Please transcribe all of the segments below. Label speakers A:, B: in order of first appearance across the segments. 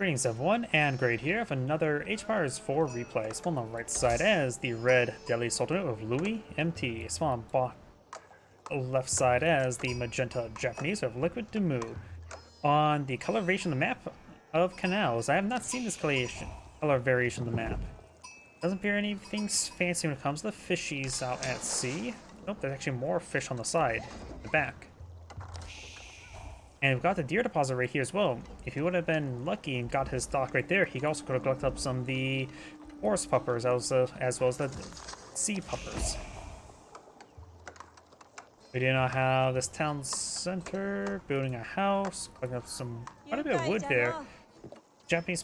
A: Greetings everyone, and Great here with another H-Powers 4 replay. Spawn on the right side as the red Delhi Sultanate of LoueMT. Spawn on the left side as the magenta Japanese of Liquid.DeMu. On the color variation of the map of canals, I have not seen this color variation of the map. Doesn't appear anything fancy when it comes to the fishies out at sea. Nope, there's actually more fish on the side, the back. And we've got the deer deposit right here as well. If he would have been lucky and got his dock right there, he also could have collected up some of the forest puppers as well as the sea puppers. We do not have this town center, building a house, collecting up quite a bit of wood there. Japanese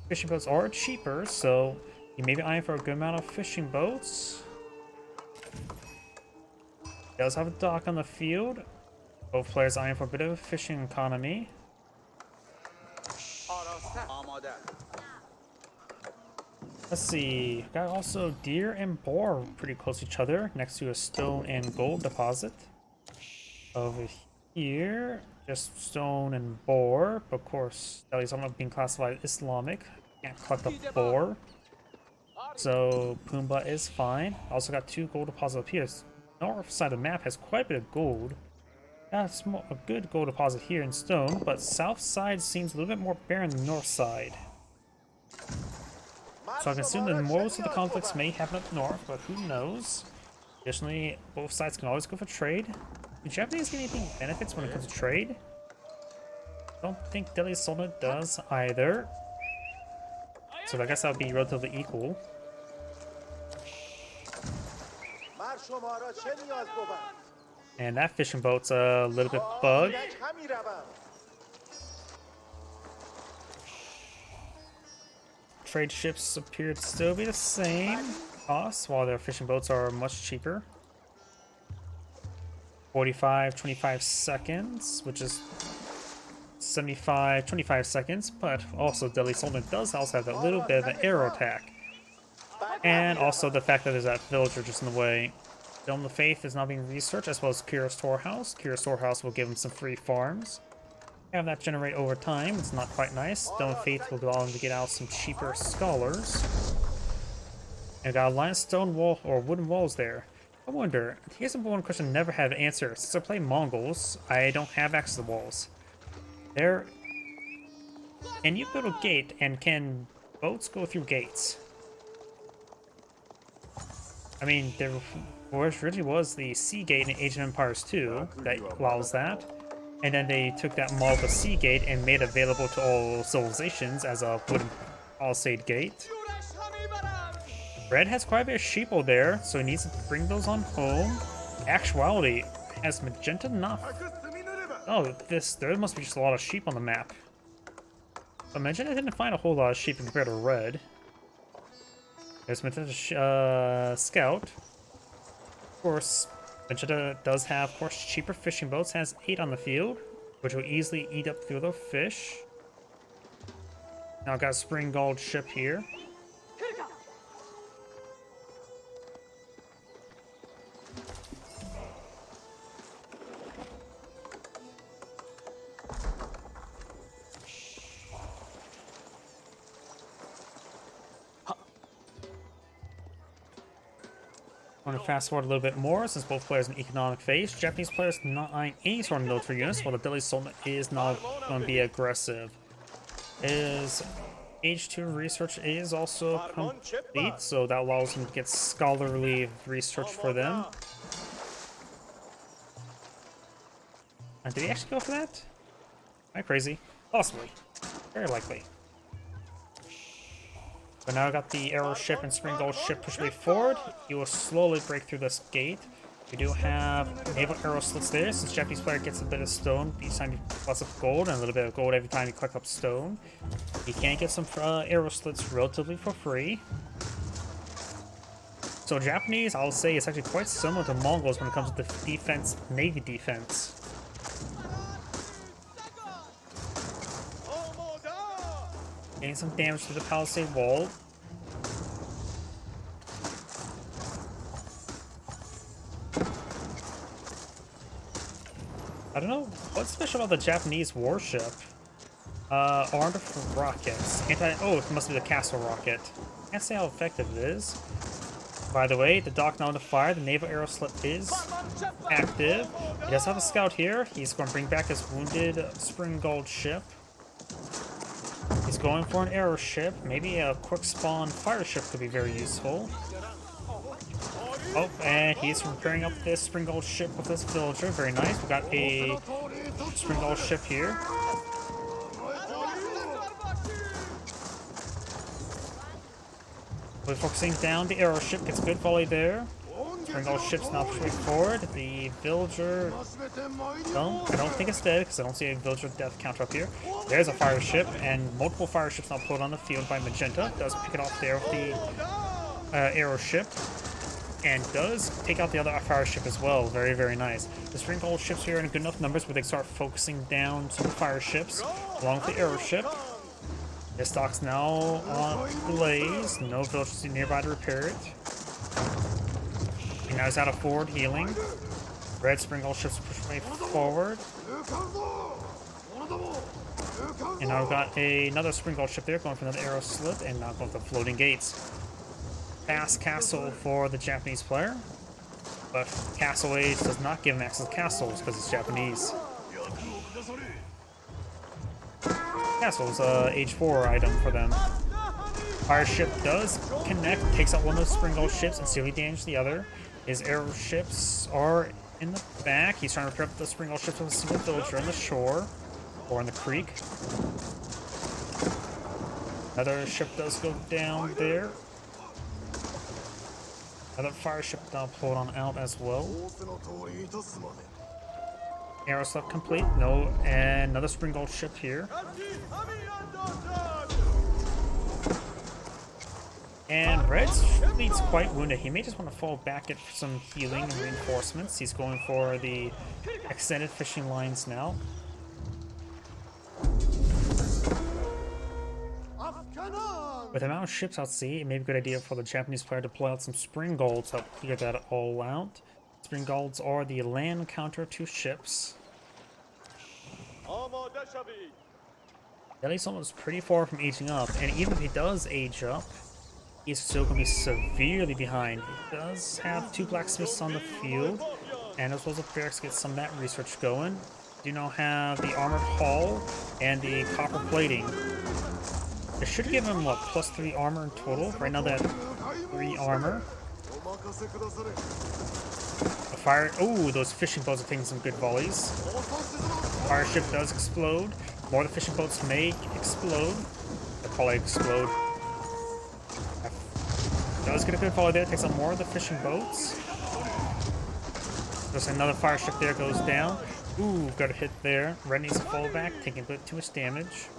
A: fishing boats are cheaper, so you may be eyeing for a good amount of fishing boats. He does have a dock on the field. Both players eyeing for a bit of a fishing economy. Let's see, got also deer and boar pretty close to each other next to a stone and gold deposit. Over here, just stone and boar, but of course, that is not being classified as Islamic. Can't collect a boar. So Pumbaa is fine. Also got two gold deposits up here. North side of the map has quite a bit of gold. Got a good gold deposit here in stone, but south side seems a little bit more barren than the north side. So I can assume that most of the conflicts may happen up north, but who knows? Additionally, both sides can always go for trade. Do Japanese get anything benefits when it comes to trade? Don't think Delhi Sultanate does either. So I guess that would be relatively equal. And that fishing boat's a little bit bugged. Trade ships appear to still be the same cost, while their fishing boats are much cheaper. 25 seconds, which is 25 seconds, but also Delhi Sultanate does also have that little bit of an arrow attack. And also the fact that there's that villager just in the way. Dome of Faith is now being researched, as well as Kira's Storehouse. Kira's Storehouse will give him some free farms. Have that generate over time. It's not quite nice. Dome of Faith will allow him to get out some cheaper scholars. And got a line of stone wall or wooden walls there. I wonder, here's one question I never had an answer. Since I play Mongols, I don't have access to walls. Can you build a gate, and can boats go through gates? I mean, there originally was the Sea Gate in Age of Empires 2 that allows that. And then they took that model of the Sea Gate and made it available to all civilizations as a wooden palisade gate. Red has quite a bit of sheeple there, so he needs to bring those on home. Actuality, has magenta not... Oh, there must be just a lot of sheep on the map. But magenta didn't find a whole lot of sheep compared to red. There's magenta scout. Of course, magenta does have, of course, cheaper fishing boats. Has 8 on the field, which will easily eat up through the fish. Now I've got a spring gold ship here. I want to fast forward a little bit more since both players in economic phase. Japanese players not eyeing any sort of military units, while the Delhi Sultanate is not going to be aggressive. Age 2 research is also complete, so that allows him to get scholarly research for them. Did he actually go for that? Am I crazy? Possibly. Very likely. But now I got the arrow ship and spring gold ship pushed way forward. He will slowly break through this gate. We do have naval arrow slits there, since Japanese player gets a bit of stone each time he collects up gold, and a little bit of gold every time he collects up stone. He can get some arrow slits relatively for free. So Japanese, I'll say, is actually quite similar to Mongols when it comes to defense, navy defense. Getting some damage to the palisade wall. I don't know what's special about the Japanese warship. Armed with rockets. Oh, it must be the castle rocket. Can't say how effective it is. By the way, the dock now on the fire. The naval aero slip is active. He does have a scout here. He's going to bring back his wounded Spring Gold ship. He's going for an arrow ship. Maybe a quick spawn fire ship could be very useful. Oh, and he's repairing up this Spring Gold ship with this villager. Very nice. We got a Spring Gold ship here. We're focusing down. The arrow ship gets a good volley there. Spring Gold ship's now pushing forward. The villager... No, I don't think it's dead because I don't see a villager death counter up here. There's a fire ship, and multiple fire ships now put on the field by Magenta. Does pick it off there with the arrow ship. And does take out the other fire ship as well. Very, very nice. The Spring Gold ships here are in good enough numbers where they start focusing down some fire ships along with the arrow ship. This dock's now on blaze. No villagers nearby to repair it. He now is out of forward healing. Red Spring Gold ships push way forward. And now we've got another Spring Gold ship there going for another arrow slip and now going for floating gates. Fast castle for the Japanese player, but Castle Age does not give him access to castles because it's Japanese. Castle's Age 4 item for them. Fire ship does connect, takes out one of those Spring Gold ships and severely damage the other. His arrow ships are in the back. He's trying to repair up the Spring Gold ships with a single villager on the shore or in the creek. Another ship does go down there. Another fire ship now pulled on out as well. Arrow slip complete. No, and another Spring Gold ship here. And Red's fleet's quite wounded. He may just want to fall back at some healing and reinforcements. He's going for the extended fishing lines now. With the amount of ships out at sea, it may be a good idea for the Japanese player to pull out some Spring Golds to help clear that all out. Spring Golds are the land counter to ships. Delhi Summon is pretty far from aging up, and even if he does age up, he's still going to be severely behind. He does have 2 blacksmiths on the field, and as well as the barracks get some of that research going. Do now have the armored hull and the copper plating. It should give him, what, +3 armor in total? Right now that 3 armor. A fire... Oh, those fishing boats are taking some good volleys. Fire ship does explode. More of the fishing boats may explode. They'll probably explode. Does get a good volley there. Takes out more of the fishing boats. There's another fire ship there, goes down. Ooh, got a hit there. Red needs to fall back, taking a bit too much damage.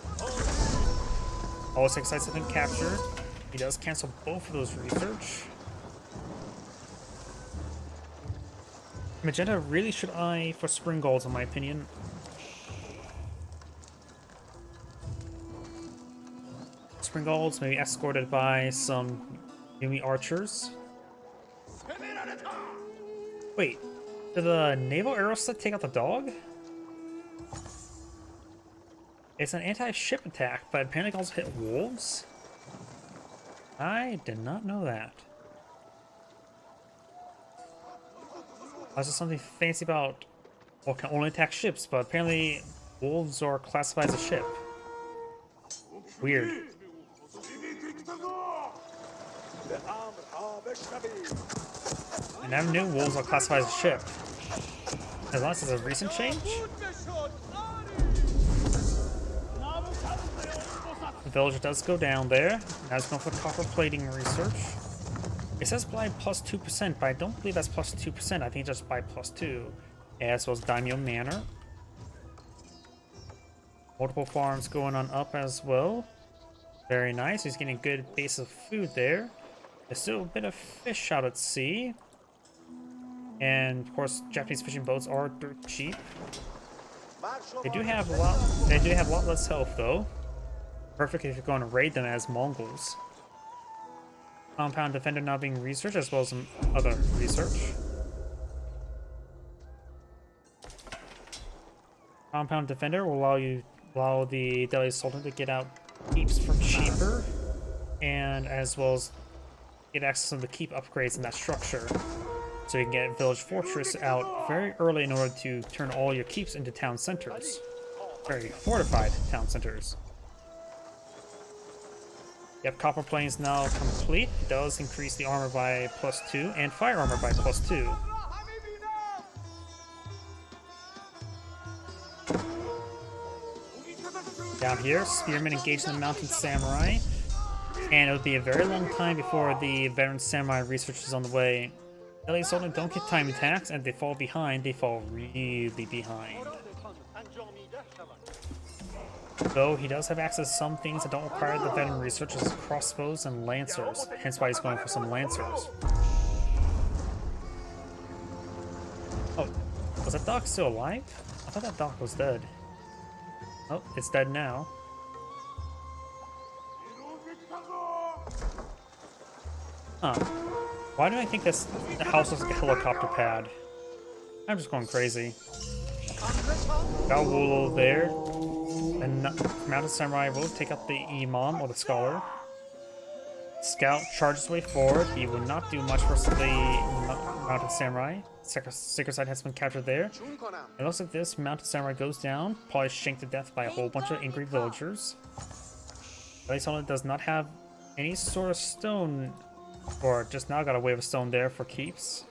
A: All 6 sites have been captured. He does cancel both of those research. Magenta really should eye for Spring Golds, in my opinion. Spring Golds may be escorted by some enemy archers. Wait, did the naval arrow slip take out the dog? It's an anti-ship attack, but apparently it can also hit wolves? I did not know that. Was there something fancy about, well, can only attack ships, but apparently wolves are classified as a ship. Weird. I never knew wolves are classified as a ship. As long as it's a recent change? The villager does go down there. Now it's going for copper plating research. It says by +2%, but I don't believe that's +2%. I think it's just by +2. As well as Daimyo Manor. Multiple farms going on up as well. Very nice. He's getting a good base of food there. There's still a bit of fish out at sea. And of course, Japanese fishing boats are dirt cheap. They do have a lot less health though. Perfect if you're going to raid them as Mongols. Compound Defender now being researched as well as some other research. Compound Defender will allow you allow the Delhi Sultanate to get out keeps for cheaper, and as well as get access to the keep upgrades in that structure. So you can get Village Fortress out very early in order to turn all your keeps into town centers. Very fortified town centers. Yep, Copper Plains now complete. It does increase the armor by +2 and fire armor by +2. Down here, Spearmen engage the Mountain Samurai, and it would be a very long time before the Veteran Samurai research is on the way. Delhi Sultanate don't get time attacks, and if they fall behind, they fall really behind. Though he does have access to some things that don't require the veteran research, such as crossbows and lancers, hence why he's going for some lancers. Oh, was that dock still alive? I thought that dock was dead. Oh, it's dead now. Huh. Why do I think this house looks like a helicopter pad? I'm just going crazy. Got Wolo there. And Mounted Samurai will take up the Imam or the Scholar. Scout charges way forward. He will not do much versus the Mounted Samurai. Sacred Site has been captured there. It looks like this Mounted Samurai goes down, probably shanked to death by a whole bunch of angry villagers. Delhi Sultanate does not have any sort of stone, or just now got a wave of stone there for keeps.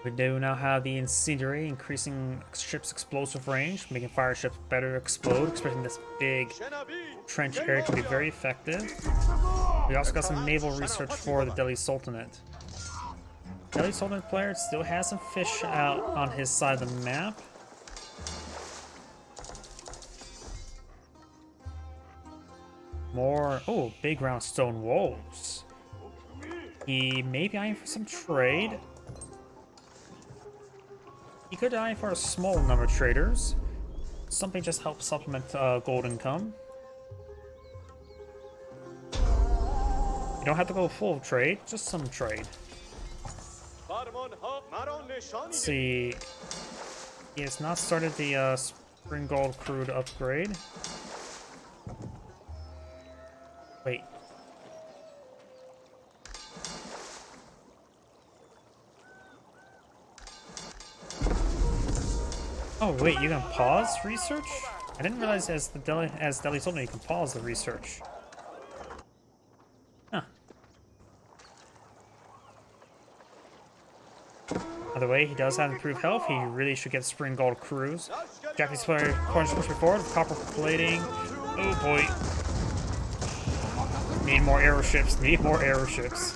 A: We do now have the Incendiary, increasing ships' explosive range, making fire ships better explode, especially in this big trench area can be very effective. We also got some naval research for the Delhi Sultanate. Delhi Sultanate player still has some fish out on his side of the map. More, oh, big round stone walls. He may be eyeing for some trade. He could eye for a small number of traders. Something just helps supplement gold income. You don't have to go full trade, just some trade. Let's see. He has not started the Spring Gold Crude upgrade. Wait. Oh wait, you can pause research? I didn't realize as Delhi Sultanate you can pause the research. Huh. By the way, he does have improved health. He really should get Spring Gold Cruise. Japanese player corners push me forward with copper plating. Oh boy. Need more aeroships. Need more aeroships.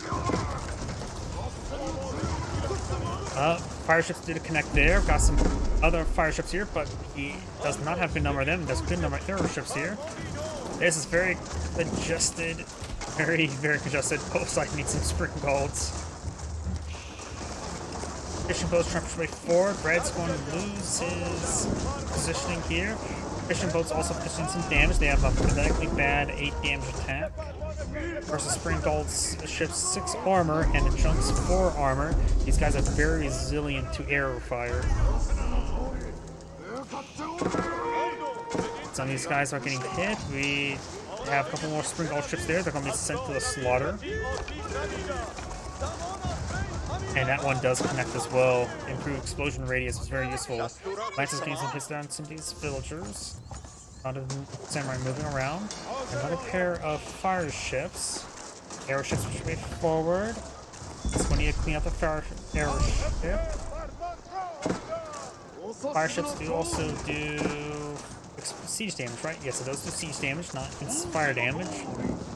A: Fire ships did connect there. Got some other fire ships here, but he does not have a good number of them. There's a good number of aeroships here. This is very congested. Very congested. Both sides need some spring golds. Fishing boats trying to push way forward. Red's going to lose his positioning here. Fishing boats also pushing some damage. They have a pathetically bad 8 damage attack. Versus Spring Gold's ship's 6 armor and the Junk's 4 armor. These guys are very resilient to arrow fire. Some of these guys are getting hit. We have a couple more Spring Gold ships there. They're going to be sent to the slaughter. And that one does connect as well. Improved explosion radius is very useful. Lances getting some hits down some of these villagers. Lot of samurai moving around. Another pair of fire ships. Arrow ships push way forward. This one need to clean up the arrow ship. Fire ships do also do siege damage, right? Yes, it does do siege damage, not fire damage.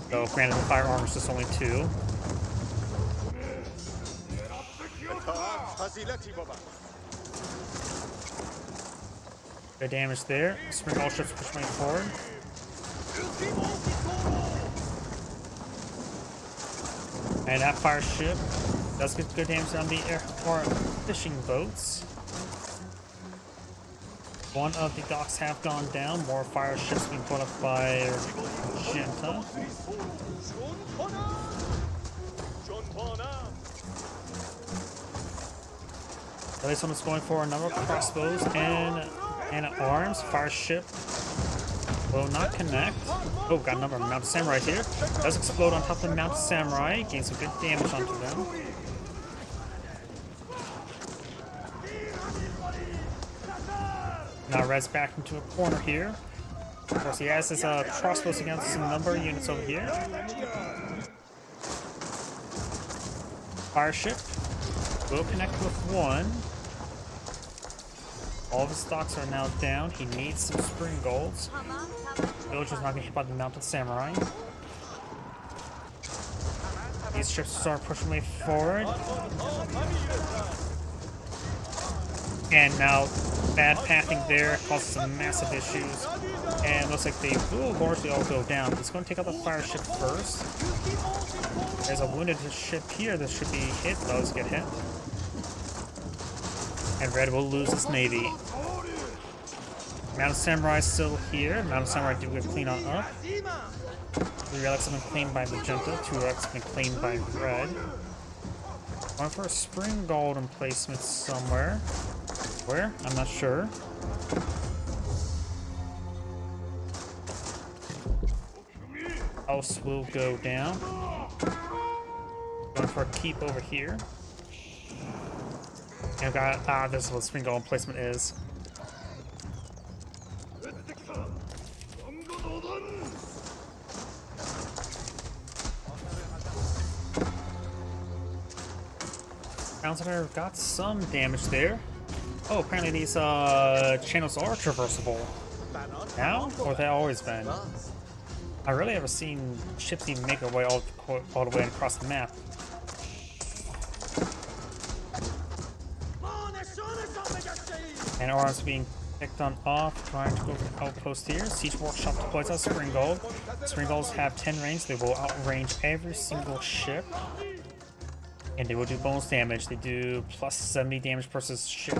A: Though, granted, the fire armor is just only 2. Good damage there. Spring all ships push way forward. And that fire ship does get good damage on the air or fishing boats. One of the docks have gone down. More fire ships being put up by Genta. At least someone's going for a number of crossbows and arms. Fire ship will not connect. Oh, got a number of mounted samurai here. Does explode on top of the mounted samurai. Gains some good damage onto them. Now Red's back into a corner here. Of course, he has his crossbows against some number of units over here. Fire ship will connect with one. All of his stocks are now down. He needs some spring golds. Villager's not getting hit by the mounted samurai. These ships start pushing way forward. And now, bad pathing there causes some massive issues. And looks like they will largely all go down. He's going to take out the fire ship first. There's a wounded ship here that should be hit. Those get hit. And Red will lose his navy. Mounted Samurai still here. Mounted Samurai do get clean on up. 3 relics have been claimed by Magenta. 2 relics have been claimed by Red. Going for a spring gold emplacement somewhere. Where? I'm not sure. House will go down. Going for a keep over here. And I've got, this is what spring gold emplacement is. Sounds like I've got some damage there. Oh, apparently these channels are traversable. Now? Or have they always been? I rarely ever seen ships even make their way all the way across the map. And arms being picked on off, trying to go for the outpost here. Siege Workshop deploys out Spring Gold. Spring Golds have 10 range. They will outrange every single ship. And they will do bonus damage. They do plus 70 damage per ship.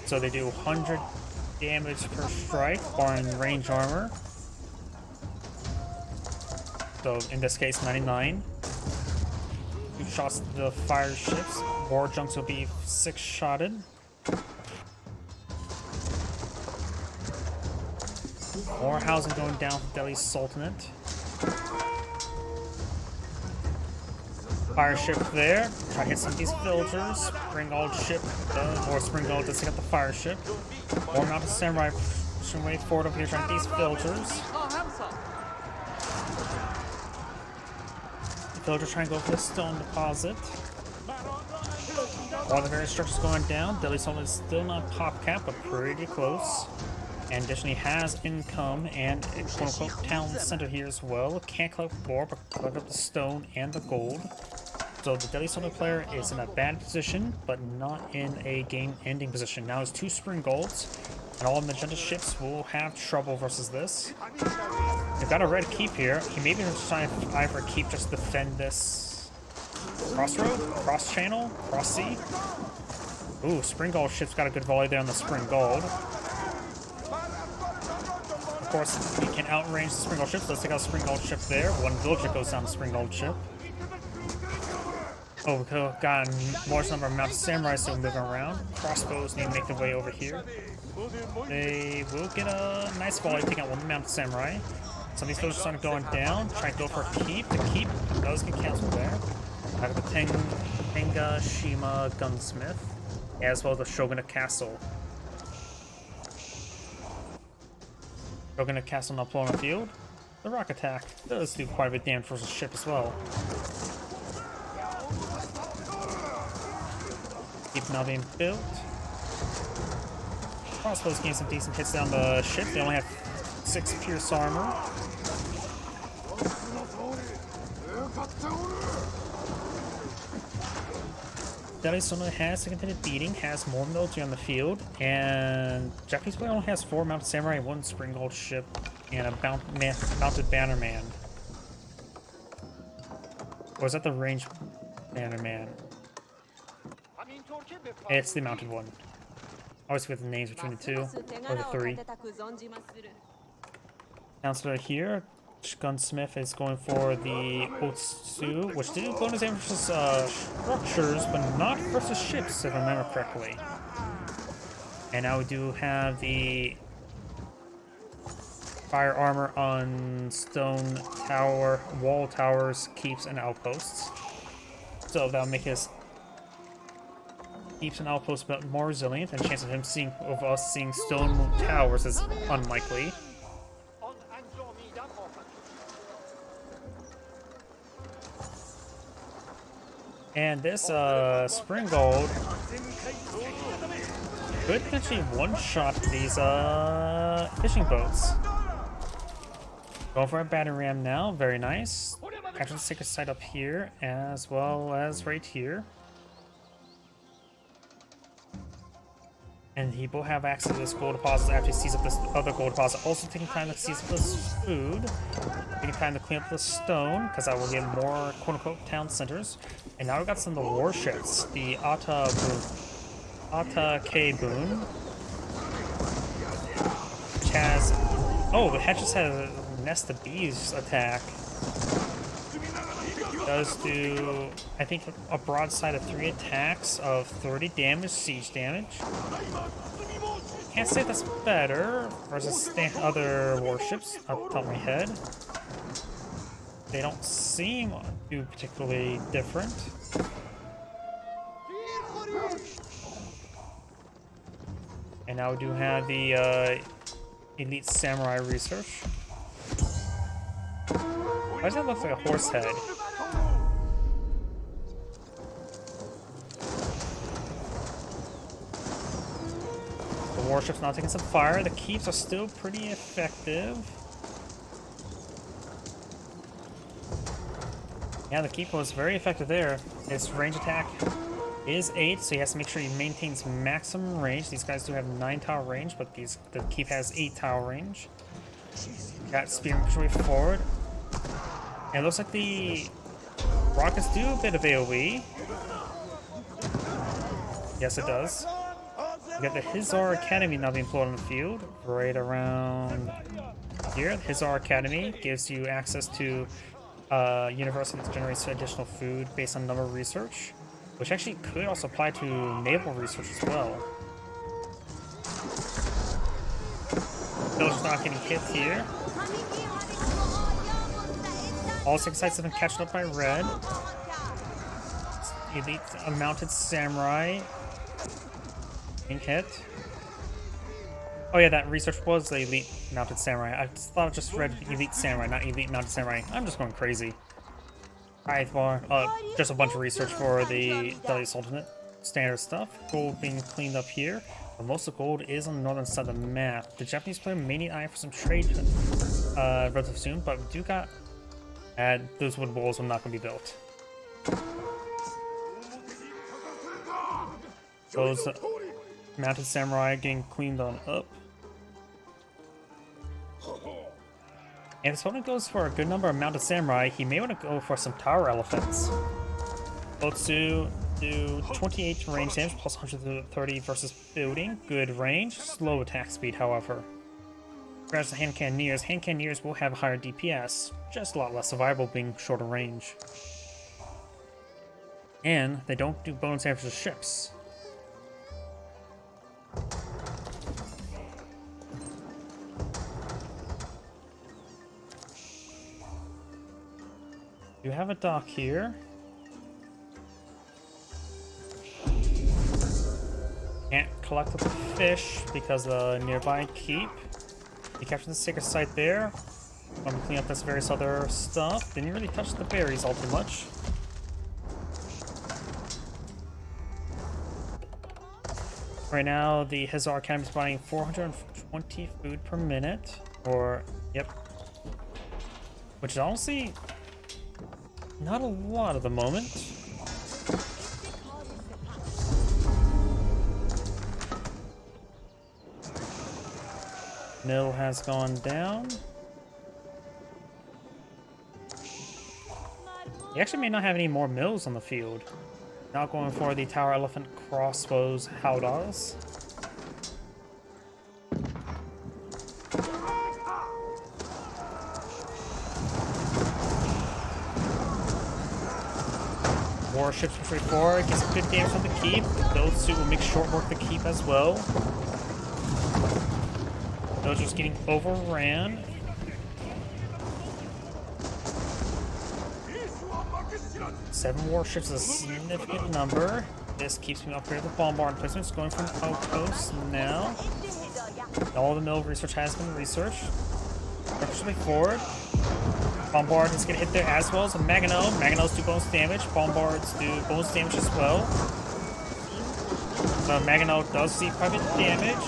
A: So they do 100 damage per strike, barring range armor. So in this case, 99. 2 shots to the fire ships. War junks will be 6-shotted. More housing going down for Delhi's Sultanate. Fire ship there. Try to hit some of these villagers. Spring Gold ship, or Spring Gold does take out the fire ship. More mounted samurai pushing way forward over here trying to hit these villagers. The villagers trying to go for the stone deposit. All the various structures going down. Delhi Sultanate is still not pop cap, but pretty close. And additionally has income and a quote-unquote town center here as well. Can't collect more, but collect up the stone and the gold. So the Delhi Sultanate player is in a bad position, but not in a game-ending position. Now it's 2 spring golds, and all Magenta ships will have trouble versus this. They've got a red keep here. He may be trying to either keep just defend this crossroad, cross channel, cross sea. Ooh, spring gold ship's got a good volley there on the spring gold. Of course, we can outrange the spring gold ships. Let's take out the spring gold ship there. 1 villager goes down the spring gold ship. Oh, we could have gotten more number of mounted samurai still moving around. Crossbows need to make their way over here. They will get a nice volley taking out 1 mounted samurai. Some of these villagers are going down. Trying to go for a keep. The keep does get canceled there. I have the Tenga Shima Gunsmith, as well as the Shogunate Castle. Shogunate Castle not blowing the field. The rock attack does do quite a bit of damage for the ship as well. Keep now being built. Crossbows gain some decent hits down the ship. They only have 6 pierce armor. Delhi Sultanate has to continue beating, has more military on the field, and Japanese player only has 4 mounted samurai, 1 spring gold ship, and a mounted bannerman. Or is that the ranged bannerman? It's the mounted one. I always forget the names between the 2, or the 3. Counselor here, Gunsmith is going for the Otsu, which do bonus damage versus structures, but not versus ships, if I remember correctly. And now we do have the fire armor on stone tower, wall towers, keeps, and outposts. So that'll make his keeps and outposts a bit more resilient, and chance of him seeing us seeing stone towers is unlikely. And this spring gold could potentially one-shot these fishing boats. Going for a battery ram now, very nice. Capture the sacred site up here as well as right here. And he will have access to this gold deposit after he sees up this other gold deposit. Also taking time to seize up this food. Taking time to clean up the stone, because I will get more quote-unquote town centers. And now we've got some of the warships. The Ata K Boon. Which has... Oh, the hatches has a nest of bees attack. Does do, I think, a broadside of 3 attacks of 30 damage, siege damage. Can't say that's better versus other warships off the top of my head. They don't seem too particularly different. And now we do have the elite samurai research. Why does that look like a horse head? Warship's now taking some fire. The keeps are still pretty effective. Yeah, the keep was very effective there. His range attack is 8, so he has to make sure he maintains maximum range. These guys do have 9 tower range, but the keep has 8 tower range. Got spear push way forward. And it looks like the rockets do a bit of AoE. Yes, it does. We got the Hizar Academy now being deployed on the field, right around here. The Hizar Academy gives you access to university that generates additional food based on number of research, which actually could also apply to naval research as well. Village's not getting hit here. All 6 sites have been catched up by red. Elite mounted samurai being hit. Oh yeah, that research was the elite mounted samurai. I thought I just read elite samurai, not elite mounted samurai. I'm just going crazy. Alright, well, just a bunch of research for the Delhi Sultanate. Standard stuff. Gold being cleaned up here. But most of the gold is on the northern side of the map. The Japanese player may need eye for some trade relatively soon, but we do got... those wood walls are not going to be built. Those mounted samurai getting cleaned on up. And if his opponent goes for a good number of mounted samurai, he may want to go for some tower elephants. Otsu do 28 range damage plus 130 versus building. Good range. Slow attack speed, however. Whereas the hand cannoneers will have higher DPS, just a lot less survivable being shorter range. And they don't do bonus damage to ships. You have a dock here. Can't collect up the fish because the nearby keep. You captured the sacred site there. I'm gonna clean up this various other stuff. Didn't really touch the berries all too much. Right now, the Hizar Academy is buying 420 food per minute. Or, yep. Which is honestly not a lot at the moment. Mill has gone down. He actually may not have any more mills on the field. Now going for the Tower Elephant Crossbows Howdahs. Warships push way forward, get some good damage from the keep. Those two will make short work the keep as well. Villagers getting overran. Seven warships is a significant number. This keeps me upgraded with bombard placements going from outposts now. All the mill research has been researched. Pushing forward. Bombard is gonna hit there as well as a Magano. Maganos do bonus damage. Bombards do bonus damage as well. So Magano does see quite a bit of damage.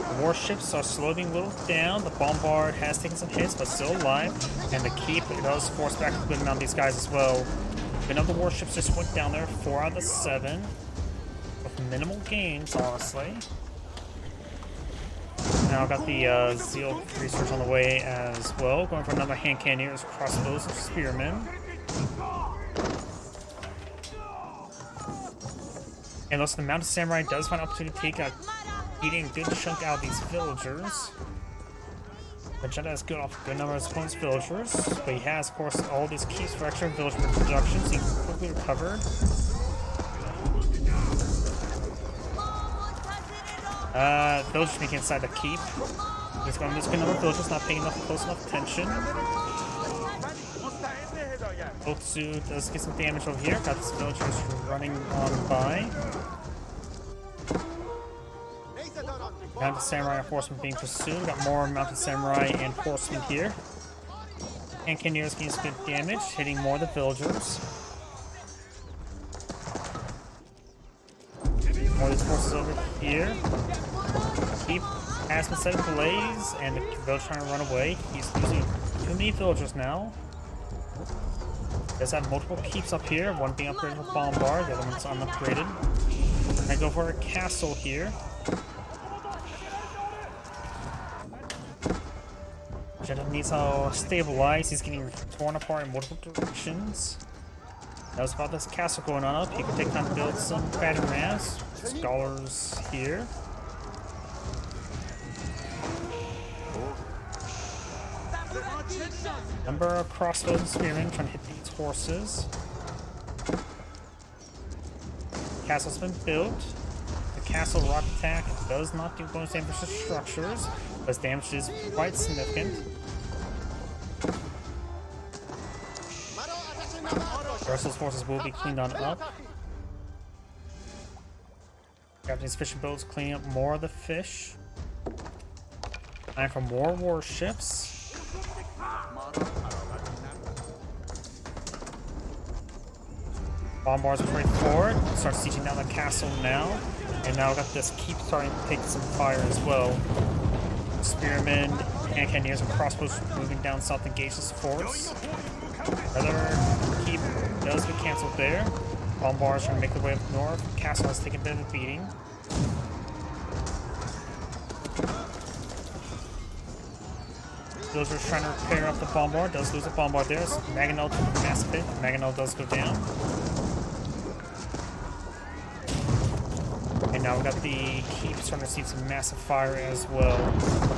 A: The warships are slowly whittled down. The Bombard has taken some hits but still alive. And the keep does force back a good amount of these guys as well. Another warships just went down there, 4 out of the 7. With minimal gains, honestly. Now I've got the Zeal research on the way as well. Going for another hand cannoneers, crossbows, and spearmen. And also the Mounted Samurai does find an opportunity to take a eating a good chunk out of these villagers. Magenta has good off a good number of his opponent's villagers, but he has, of course, all these keys for extra villager production, so he quickly recovered. Villagers making inside the keep. He's going to lose a good number of villagers, not paying close enough attention. Otsu does get some damage over here. Got his villagers running on by. Mounted Samurai and Horsemen being pursued. Got more Mounted Samurai and Horsemen here. And Cannoneers getting some good damage, hitting more of the villagers. More of these horses over here. Keep has been set ablaze, and the villager trying to run away. He's losing too many villagers now. Does have multiple keeps up here, one being upgraded with Bombard, the other one's unupgraded. I go for a castle here. Jetta needs to stabilize. He's getting torn apart in multiple directions. That was about this castle going on up. He can take time to build some battle rams. Scholars here. Number of crossbows and spearmen trying to hit these horses. Castle's been built. The castle rock attack does not do bonus damage to structures, but its damage is quite significant. Russell's forces will be cleaned on up. Japanese fishing boats cleaning up more of the fish. Time for more warships. Bombards pushing forward. Start sieging down the castle now. And now we've got this keep starting to take some fire as well. Spearmen and cannoneers and crossbows moving down south to engage this force. Another keep does get cancelled there. Bombards trying to make their way up north. Castle has taken a bit of a beating. Villagers trying to repair up the Bombard. Does lose a Bombard there. Maganel took a massive hit. Maganel does go down. And now we've got the keep starting to see some massive fire as well.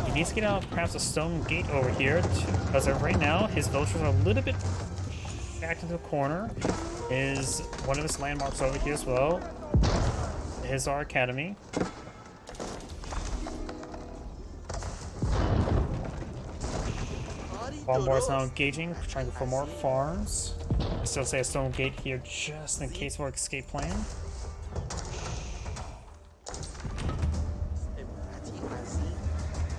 A: He needs to get out perhaps a stone gate over here, because right now his villagers are a little bit back into the corner. Is one of his landmarks over here as well. Is our academy. Bombard's now engaging, trying to go for more farms. I still say a stone gate here just in case for escape plan.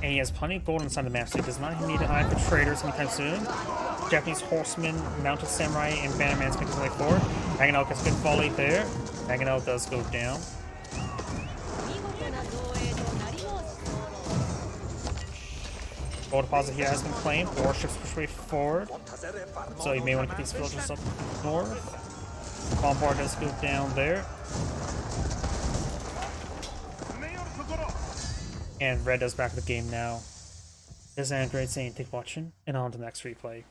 A: And he has plenty of gold inside the map, so he does not need to hide for traders anytime soon. Japanese horsemen, mounted samurai, and bannerman's making their way forward. Maganel gets a good volley there. Maganel does go down. Gold deposit here has been claimed. Warships push way forward, so you may want to get these villagers up north. Bombard does go down there. And red does back in the game now. This is Android saying thanks for watching, and on to the next replay.